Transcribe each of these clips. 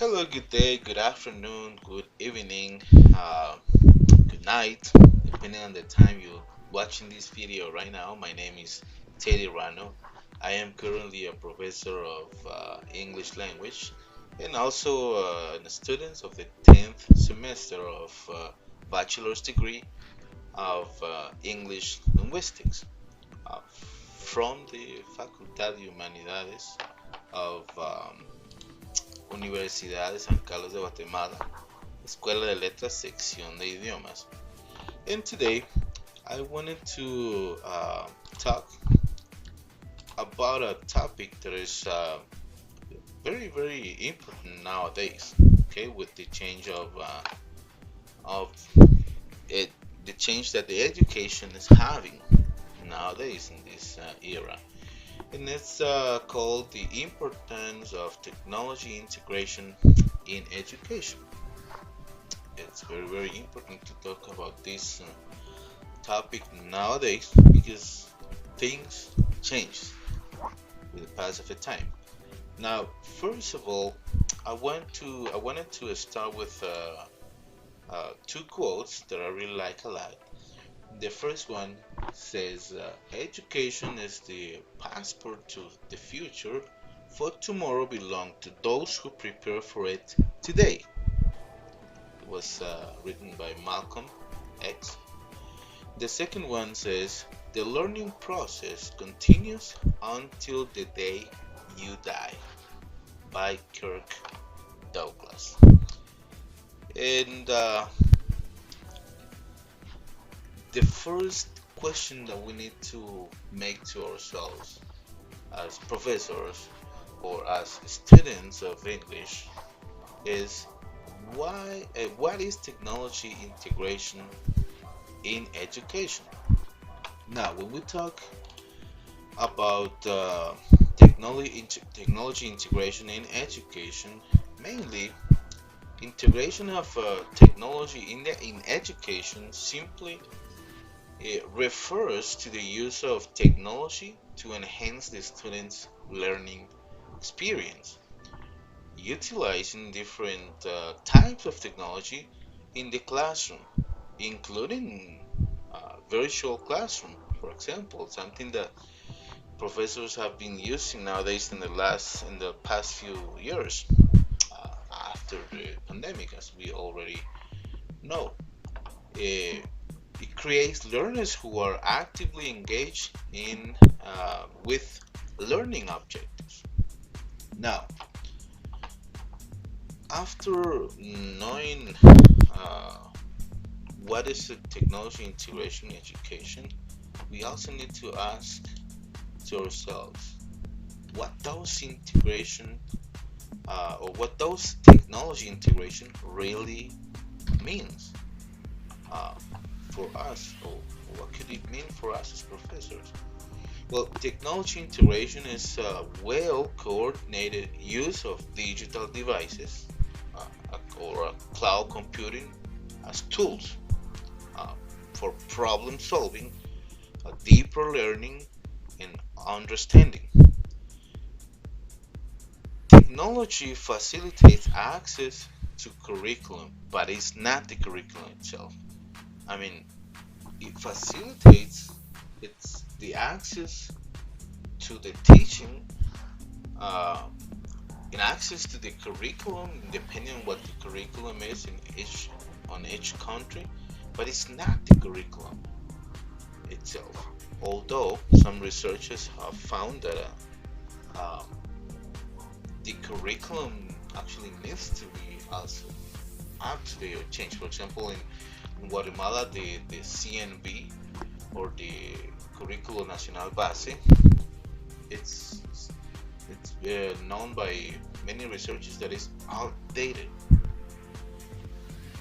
Hello, good day, good afternoon, good evening, good night, depending on the time you're watching this video right now. My name is Teddy Rano. I am currently a professor of English language and also a student of the 10th semester of bachelor's degree of English linguistics from the Facultad de Humanidades of Universidad de San Carlos de Guatemala, Escuela de Letras, Sección de Idiomas. And today I wanted to talk about a topic that is very important nowadays. Okay, with the change of it, the change that the education is having nowadays in this era, and it's called the importance of technology integration in education. It's very important to talk about this topic nowadays because things change with the pass of the time. Now, first of all, I wanted to start with two quotes that I really like a lot. The first one says, "Education is the passport to the future, for tomorrow belongs to those who prepare for it today." It was written by Malcolm X. The second one says, "The learning process continues until the day you die," by Kirk Douglas. And the first question that we need to make to ourselves as professors or as students of English is what is technology integration in education? Now, when we talk about technology integration in education, mainly integration of technology in education simply it refers to the use of technology to enhance the student's learning experience, utilizing different types of technology in the classroom, including virtual classroom, for example, something that professors have been using nowadays in the past few years uh, after the pandemic, as we already know. Uh, it creates learners who are actively engaged in with learning objectives. Now, after knowing uh, what is a technology integration in education, we also need to ask to ourselves what those integration or what those technology integration really means uh, for us, or what could it mean for us as professors? Well, technology integration is a well coordinated use of digital devices or cloud computing as tools uh, for problem solving, deeper learning, and understanding. Technology facilitates access to curriculum, but it's not the curriculum itself. I mean, it facilitates it's the access to the teaching uh, and access to the curriculum, depending on what the curriculum is in each country, but it's not the curriculum itself. Although some researchers have found that the curriculum actually needs to be also up to date or changed. For example, in Guatemala, the CNB or the Currículo Nacional Base, it's known by many researchers that is outdated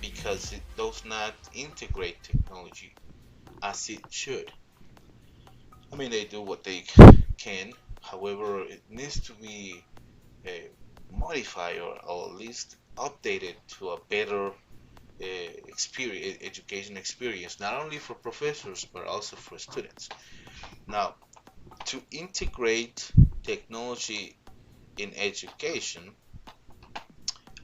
because it does not integrate technology as it should. I mean, they do what they can. However, it needs to be uh, modified or at least updated to a better education experience, not only for professors but also for students. Now, to integrate technology in education,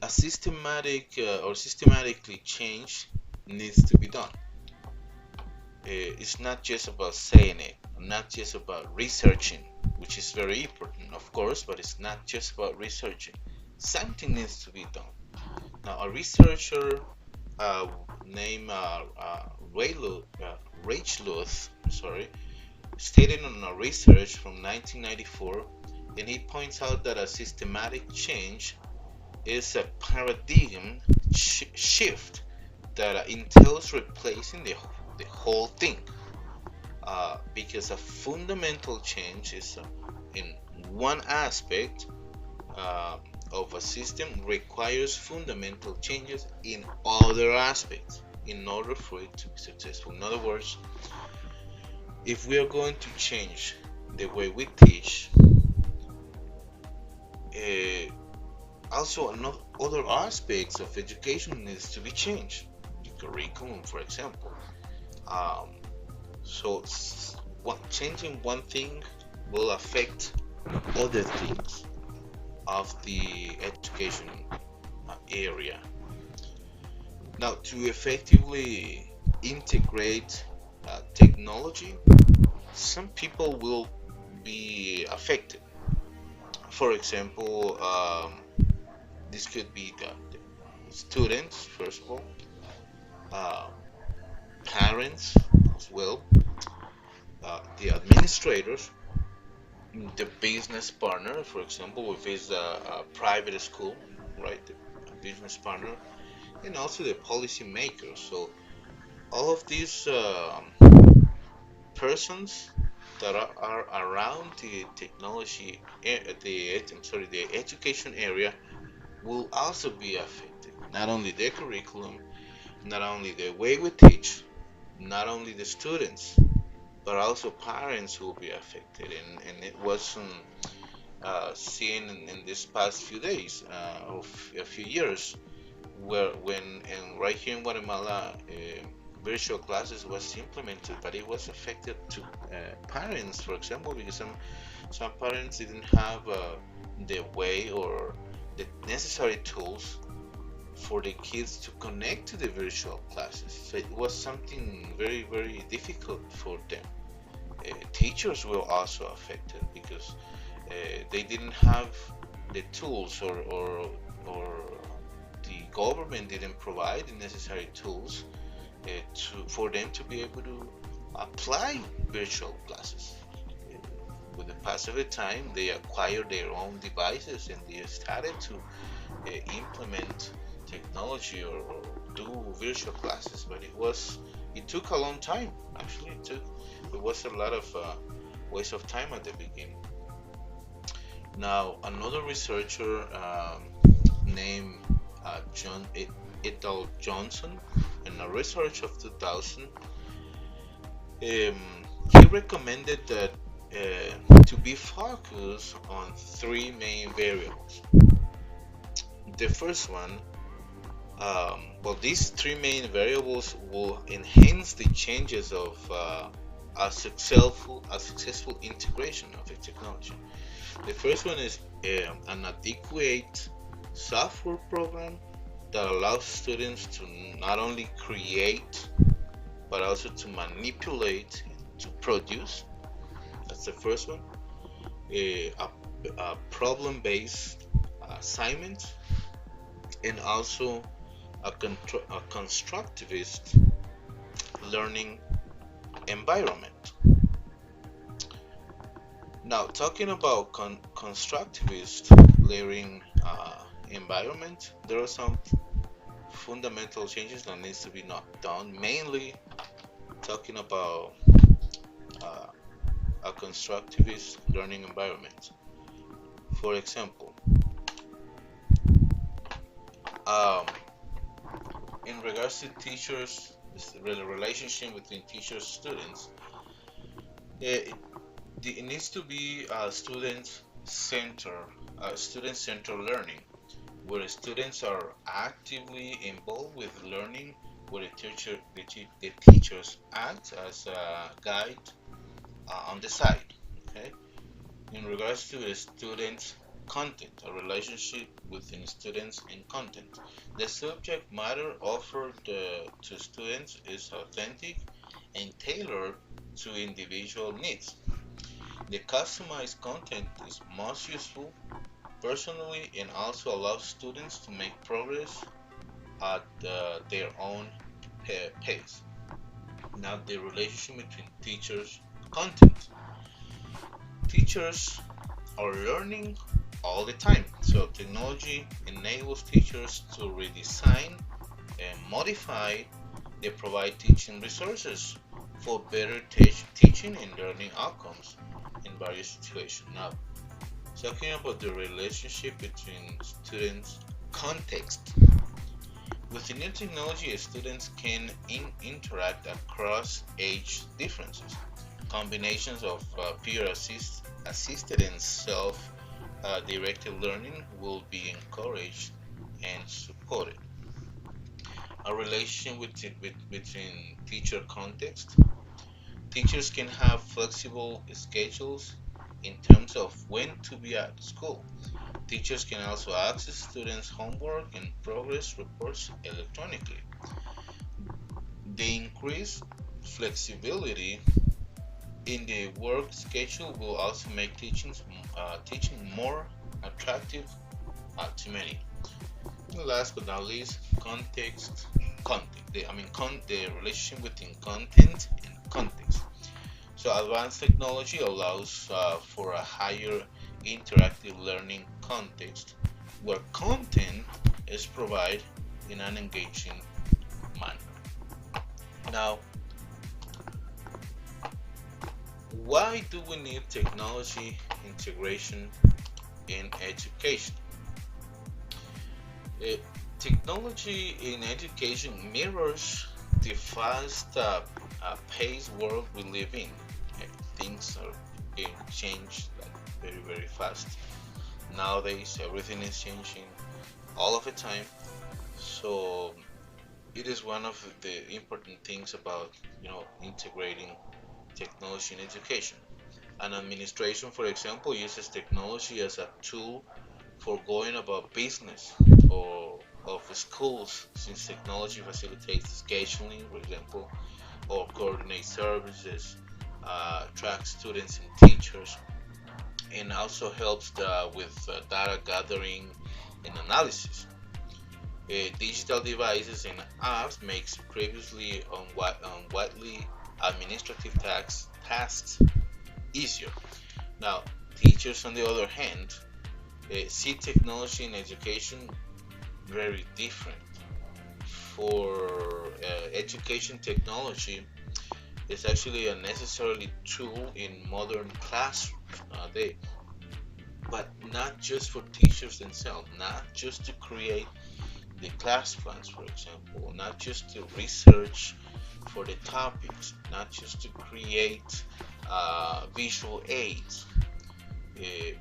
a systematic or systematically change needs to be done. It's not just about saying it, not just about researching, which is very important, of course, but it's not just about researching. Something needs to be done. Now, a researcher uh, named Rach Luth, sorry, stated on a research from 1994, and he points out that a systematic change is a paradigm shift that entails replacing the whole thing, because a fundamental change is in one aspect uh, of a system requires fundamental changes in other aspects in order for it to be successful. In other words, if we are going to change the way we teach, uh, also other aspects of education needs to be changed. The curriculum, for example. Um, so changing one thing will affect other things of the education area. Now, to effectively integrate technology, some people will be affected. For example, this could be the students, first of all, uh, parents as well, the administrators, the business partner, for example, if it's a private school, right, a business partner, and also the policy makers. So all of these persons that are around the technology, I'm sorry, the education area will also be affected. Not only the curriculum, not only the way we teach, not only the students, but also parents will be affected. And it wasn't seen in this past few days of a few years, where when and right here in Guatemala, virtual classes was implemented, but it was affected to parents, for example, because some parents didn't have the way or the necessary tools for the kids to connect to the virtual classes. So it was something very difficult for them. Teachers were also affected because they didn't have the tools, or the government didn't provide the necessary tools for them to be able to apply virtual classes. With the pass of the time, they acquired their own devices and they started to implement technology, or do virtual classes. But it took a long time. Actually, it was a lot of waste of time at the beginning. Now, another researcher named John Edel Johnson, in a research of 2000, he recommended that to be focused on three main variables. The first one, well, these three main variables will enhance the changes of a successful integration of the technology. The first one is an adequate software program that allows students to not only create but also to manipulate, to produce. That's the first one. A problem-based assignment, and also a constructivist learning environment. Now, talking about constructivist learning environment, there are some fundamental changes that needs to be not done. Mainly talking about uh, a constructivist learning environment. For example, um, in regards to teachers, the relationship between teachers and students, it, it needs to be student-centered learning, where students are actively involved with learning, where the teachers act as a guide on the side. Okay, in regards to the students, content, a relationship between students and content. The subject matter offered to students is authentic and tailored to individual needs. The customized content is most useful personally and also allows students to make progress at their own pace. Now, the relationship between teachers and content. Teachers are learning all the time, so technology enables teachers to redesign and modify. They provide teaching resources for better teaching and learning outcomes in various situations. Now, talking about the relationship between students' context. With the new technology, students can interact across age differences. Combinations of peer assisted and self-directed learning will be encouraged and supported. A relation between teacher context. Teachers can have flexible schedules in terms of when to be at school. Teachers can also access students' homework and progress reports electronically. The increased flexibility in the work schedule will also make teaching more attractive to many. And last but not least, content. The relationship between content and context. So advanced technology allows for a higher interactive learning context where content is provided in an engaging manner. Now, why do we need technology integration in education? Uh, Technology in education mirrors the fast paced world we live in. Things are being changed like very, very fast. Nowadays, everything is changing all of the time. So it is one of the important things about integrating technology in education. An administration, for example, uses technology as a tool for going about business or of schools, since technology facilitates scheduling, for example, or coordinates services, tracks students and teachers, and also helps with data gathering and analysis. Digital devices and apps makes previously unwidely administrative tasks easier. Now, teachers, on the other hand, see technology in education very different. For education, technology is actually a necessary tool in modern classrooms nowadays, but not just for teachers themselves, not just to create the class plans, for example, not just to research for the topics, not just to create visual aids,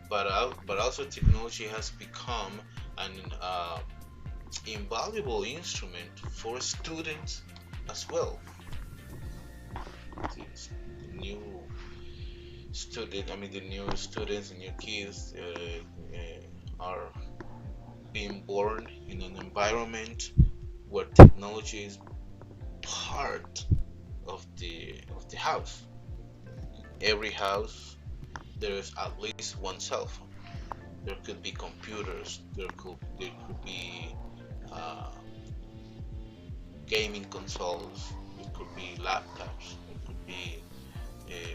but also technology has become an invaluable instrument for students as well. The new the new students, the new kids are being born in an environment where technology is part of the house. Every house there is at least one cell phone. There could be computers. There could be uh, gaming consoles. It could be laptops. It could be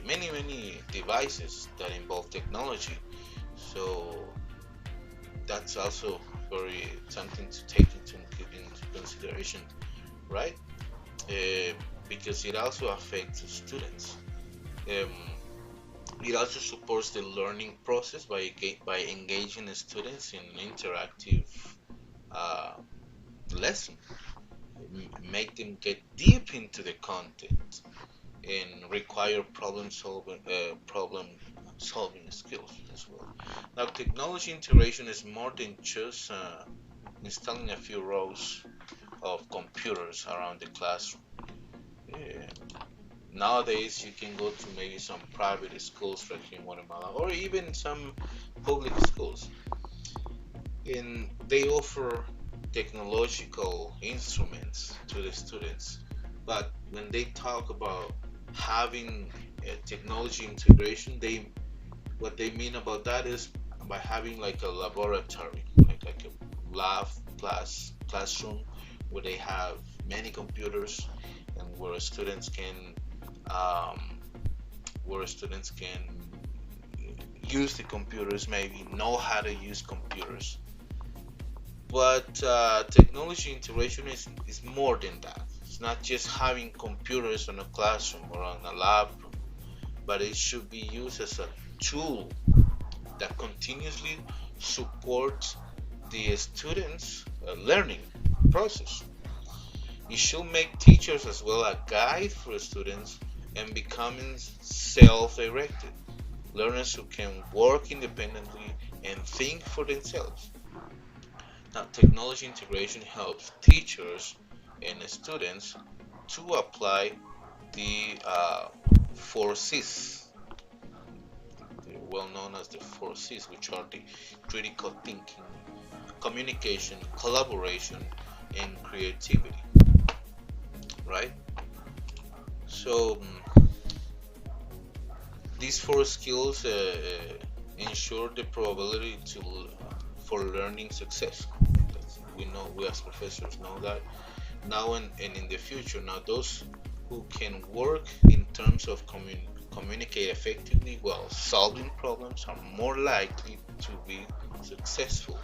many devices that involve technology. So that's also very something to take into consideration, right? Uh, because it also affects students. Um, it also supports the learning process by engaging the students in interactive uh, lesson, make them get deep into the content and require problem solving skills as well. Now, technology integration is more than just installing a few rows of computers around the classroom. Yeah. Nowadays, you can go to maybe some private schools like in Guatemala or even some public schools. and they offer technological instruments to the students. But when they talk about having technology integration, they what they mean about that is by having like a laboratory, like a lab classroom where they have many computers and um, where students can use the computers, maybe know how to use computers. But technology integration is more than that. It's not just having computers in a classroom or on a lab, but it should be used as a tool that continuously supports the students' learning process. It should make teachers as well a guide for students and becoming self-directed learners who can work independently and think for themselves. Now, technology integration helps teachers and students to apply the 4Cs, well known as the 4Cs, which are the critical thinking, communication, collaboration, and creativity, right? So, these four skills ensure the probability for learning success. We know, we as professors know that now and in the future. Now, those who can work in terms of communicate effectively while solving problems are more likely to be successful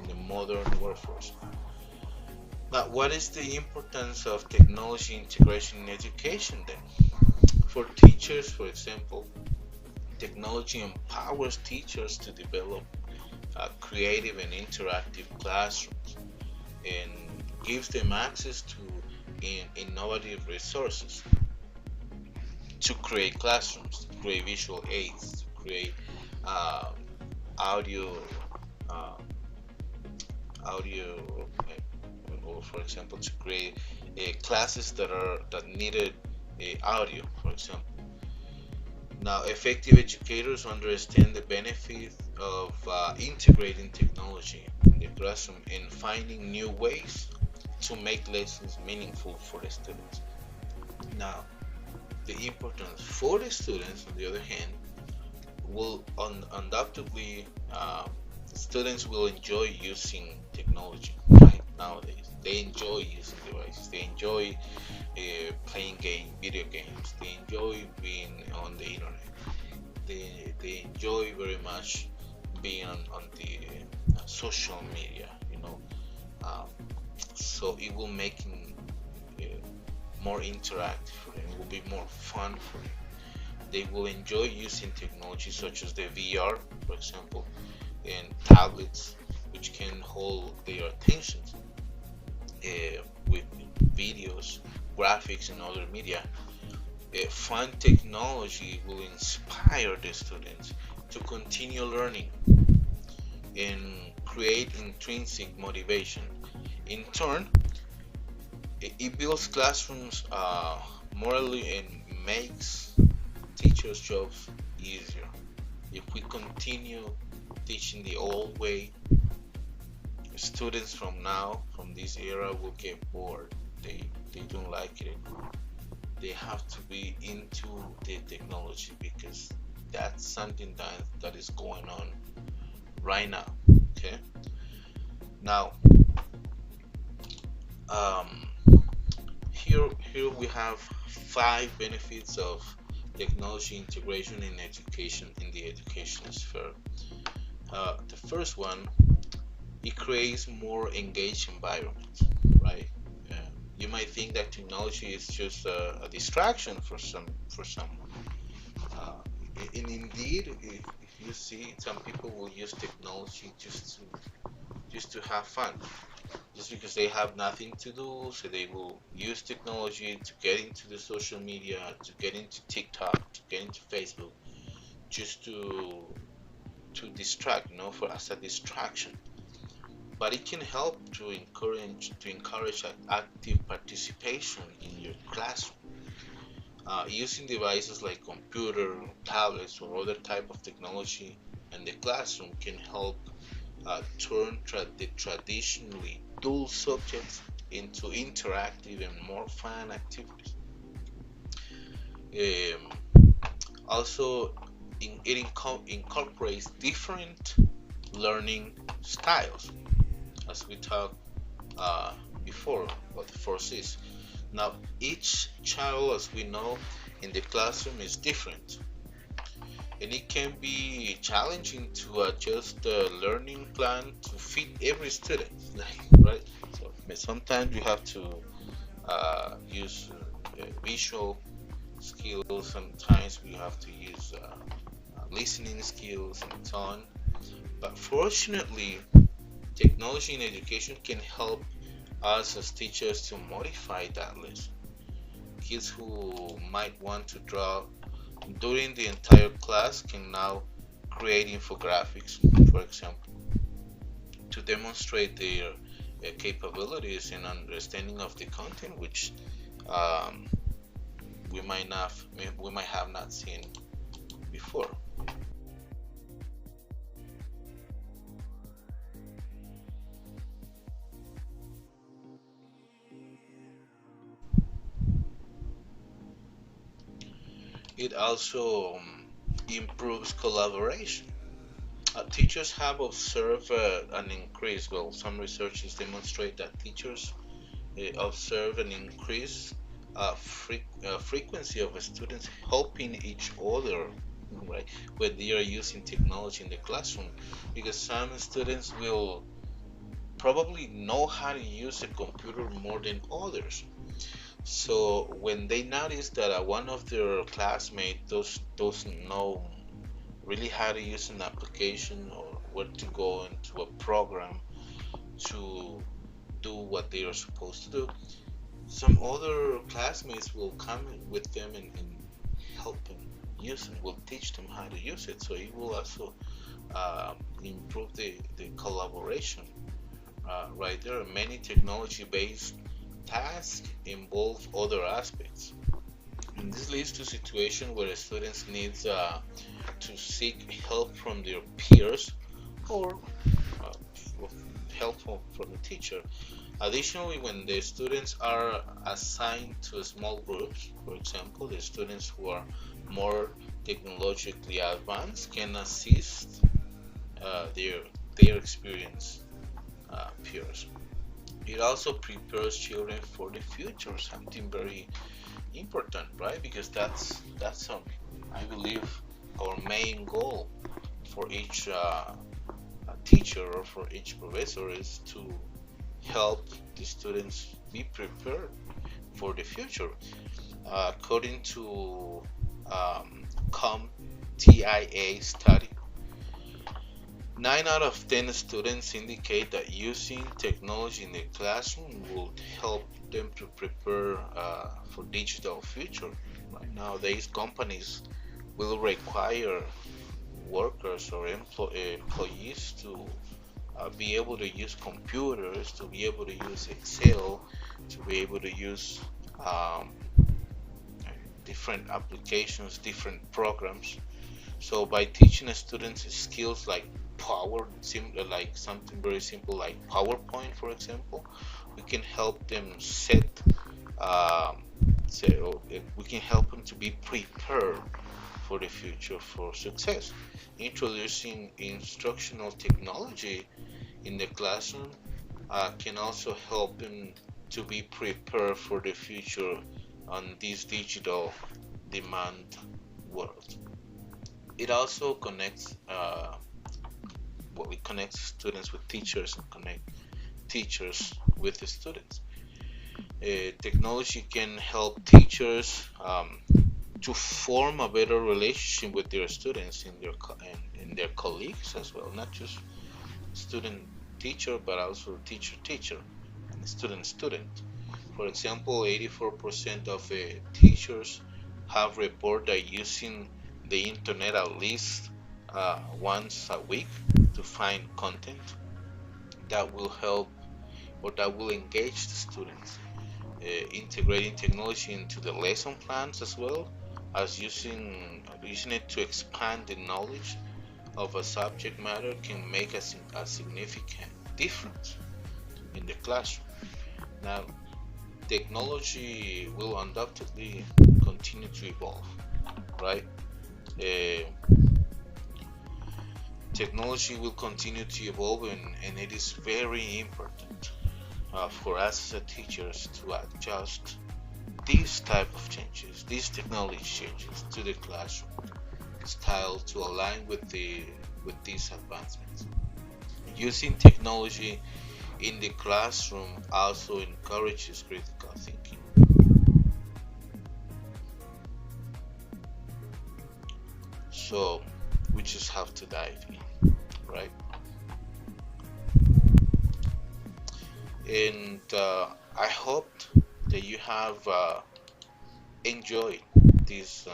in the modern workforce. But what is the importance of technology integration in education then? For teachers, for example, technology empowers teachers to develop creative and interactive classrooms and gives them access to innovative resources to create classrooms, to create visual aids, to create uh, audio, uh, audio, or for example, to create classes that needed audio, for example. Now, effective educators understand the benefit of integrating technology in the classroom and finding new ways to make lessons meaningful for the students. Now, the importance for the students, on the other hand, will undoubtedly students will enjoy using technology right nowadays. They enjoy using devices. They enjoy playing video games. They enjoy being on the internet. They enjoy very much being on the social media. Um, so it will make uh, more interactive for them. It will be more fun for them. They will enjoy using technology such as the VR, for example, and tablets, which can hold their attention with videos, graphics, and other media. Fun technology will inspire the students to continue learning and create intrinsic motivation. In turn, it builds classrooms morally and makes teachers' jobs easier. If we continue teaching the old way, students from this era, will get bored. They don't like it anymore. They have to be into the technology because that's something that is going on right now. Okay. Now, um, here we have five benefits of technology integration in education in the education sphere. The first one, it creates more engaged environments, right? Uh, you might think that technology is just a distraction for someone. Uh, and indeed, if you see, some people will use technology just to have fun, just because they have nothing to do, so they will use technology to get into the social media, to get into TikTok, to get into Facebook, just to distract, for as a distraction. But it can help to encourage active participation in your classroom. Using devices like computer, tablets, or other type of technology in the classroom can help turn the traditionally dull subjects into interactive and more fun activities. Also, incorporates different learning styles, as we talked uh, before about the four C's. Now, each child, as we know, in the classroom is different, and it can be challenging to adjust the learning plan to fit every student, right? So sometimes you have to use visual skills, sometimes we have to use listening skills and so on. But fortunately, technology in education can help us as teachers to modify that list. Kids who might want to draw during the entire class can now create infographics, for example, to demonstrate their capabilities and understanding of the content, which um, we might have not seen before. It also improves collaboration. Teachers have observed an increase. Well, some researchers demonstrate that teachers observe an increase frequency of students helping each other, right, when they are using technology in the classroom, because some students will probably know how to use a computer more than others. So when they notice that one of their classmates doesn't know really how to use an application or where to go into a program to do what they are supposed to do, some other classmates will come with them and help them use it, will teach them how to use it. So it will also improve the collaboration. Right, there are many technology based tasks involve other aspects. And this leads to situations where students need to seek help from their peers or uh, help from the teacher. Additionally, when the students are assigned to small groups, for example, the students who are more technologically advanced can assist their experienced peers. It also prepares children for the future, something very important, right? Because that's I believe our main goal for each teacher or for each professor is to help the students be prepared for the future. According to CompTIA study, 9 out of 10 students indicate that using technology in the classroom will help them to prepare for digital future. Right nowadays, companies will require workers or employees to be able to use computers, to be able to use Excel, to be able to use um, different applications, different programs. So by teaching students skills like like something very simple like PowerPoint, for example, we can help them um, we can help them to be prepared for the future for success. Introducing instructional technology in the classroom can also help them to be prepared for the future on this digital demand world. It also it connects students with teachers and connect teachers with the students. Technology can help teachers to form a better relationship with their students and and their colleagues as well, not just student teacher but also teacher teacher and student student. For example, 84% of teachers have reported that using the internet at least once a week to find content that will help or that will engage the students. Integrating technology into the lesson plans as well as using it to expand the knowledge of a subject matter can make a significant difference in the classroom. Now, technology will undoubtedly continue to evolve, right? Uh, Technology will continue to evolve, and it is very important for us as teachers to adjust these type of changes, these technology changes to the classroom style to align with these advancements. Using technology in the classroom also encourages critical thinking. So we just have to dive in, right? And I hoped that you have enjoyed this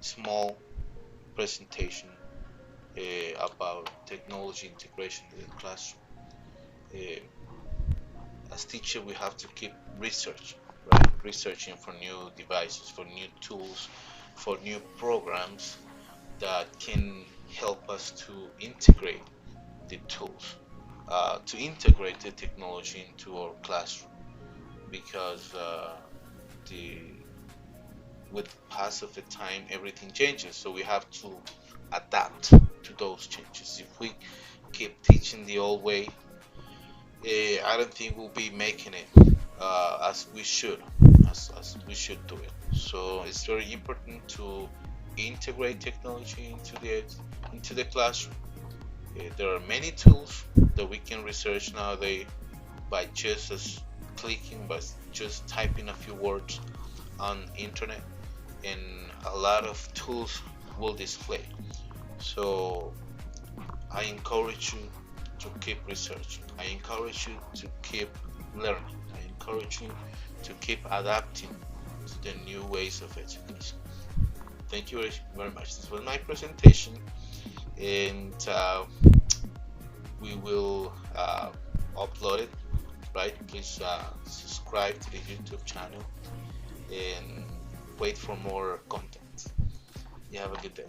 small presentation about technology integration in the classroom. Uh, as teacher, we have to keep researching, right? Researching for new devices, for new tools, for new programs that can help us to integrate the tools, to integrate the technology into our classroom. Because the with the pass of the time, everything changes, so we have to adapt to those changes. If we keep teaching the old way, I don't think we'll be making it as we should, as we should do it. So it's very important to integrate technology into the classroom. There are many tools that we can research nowadays by just as clicking, by just typing a few words on internet, and a lot of tools will display. So I encourage you to keep researching. I encourage you to keep learning. I encourage you to keep adapting to the new ways of education. Thank you very much. This was my presentation, and we will upload it. Right? Please subscribe to the YouTube channel and wait for more content. You have a good day.